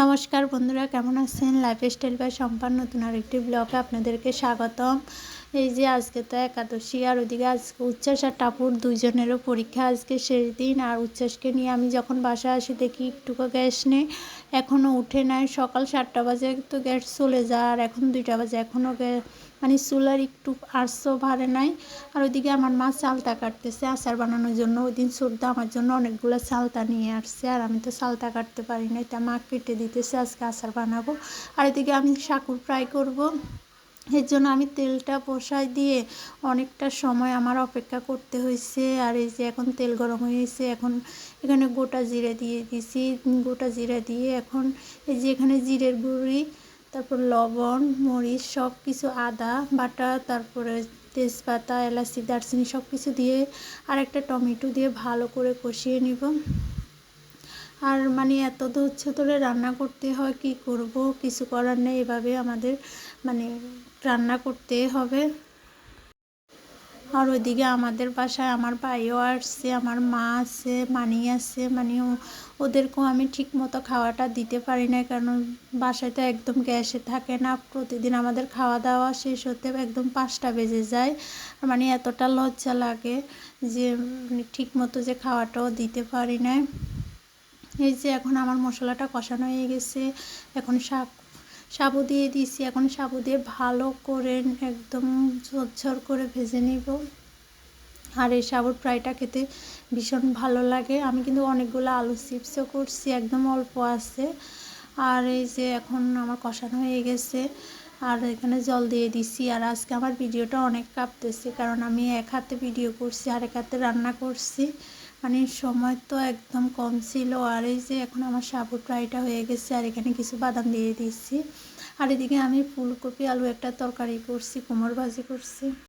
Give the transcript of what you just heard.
নমস্কার বন্ধুরা, কেমন আছেন? লাইফস্টাইল বাই সম্পান নতুন আরেকটি ব্লগে আপনাদেরকে স্বাগতম। এই যে আজকে তো একাদশী, আর ওইদিকে আজকে উচ্ছ্বাস আর টাপুর দুইজনেরও পরীক্ষা। আজকে শেষ দিন। আর উচ্ছ্বাসকে নিয়ে আমি যখন বাসায় আসি দেখি একটুকু গ্যাস নেই, এখনও উঠে নাই। সকাল 7টা বাজে তো গ্যাস চলে যায়, আর এখন 2টা বাজে এখনও মানে চুলার একটু আঁচও ভারে নাই। আর ওইদিকে আমার মা চালতা কাটতেছে আচার বানানোর জন্য। ওই দিন শ্রদ্ধা আমার জন্য অনেকগুলো চালতা নিয়ে আসছে, আর আমি তো চালতা কাটতে পারি না, তা মা কেটে দিতেছে। আজকে আচার বানাবো। আর এদিকে আমি সাকুর ফ্রাই করব। এর জন্য আমি তেলটা বসাই দিয়ে অনেকটা সময় আমার অপেক্ষা করতে হয়েছে। আর এই যে এখন তেল গরম হয়েছে, এখন এখানে গোটা জিরে দিয়ে দিছি। গোটা জিরা দিয়ে এখন এই যে এখানে জিরের গুঁড়ি, তারপর লবণ, মরিচ, সব কিছু, আদা বাটা, তারপরে তেজপাতা, এলাচি, দারচিনি সব কিছু দিয়ে আর একটা টমেটো দিয়ে ভালো করে কষিয়ে নিব। আর মানে এত ধরে রান্না করতে হয়, কি করব, কিছু করার নেই, এভাবে আমাদের মানে রান্না করতে হবে। আর ওইদিকে আমাদের বাসায় আমার ভাইও আসছে, আমার মা আছে, মানি আছে। মানে ওদেরকেও আমি ঠিক মতো খাওয়াটা দিতে পারি না, কারণ বাসায় তো একদম গ্যাসে থাকে না। প্রতিদিন আমাদের খাওয়া দাওয়া শেষ হতে একদম 5টা বেজে যায়। মানে এতটা লজ্জা লাগে যে ঠিক মতো যে খাওয়াটাও দিতে পারি না। এই যে এখন আমার মশলাটা কষানো হয়ে গেছে, এখন সাবু দিয়ে দিছি। এখন সাবু দিয়ে ভালো করে একদম ঝরঝর করে ভেজে নিব। আর এই সাবুর ফ্রাইটা খেতে ভীষণ ভালো লাগে। আমি কিন্তু অনেকগুলো আলু চিপসও করছি, একদম অল্প আছে। আর এই যে এখন আমার কষানো হয়ে গেছে, আর এখানে জল দিয়ে দিছি। আর আজকে আমার ভিডিওটা অনেক কাঁপতেছে, কারণ আমি এক হাতে ভিডিও করছি আর এক হাতে রান্না করছি। মানে সময় তো একদম কম ছিল। আর এই যে এখন আমার সাবুর ফ্রাইটা হয়ে গেছে, আর এখানে কিছু বাদাম দিয়ে দিচ্ছি। আর এদিকে আমি ফুলকপি আলু একটা তরকারি করছি, কুমড়ো ভাজি করছি।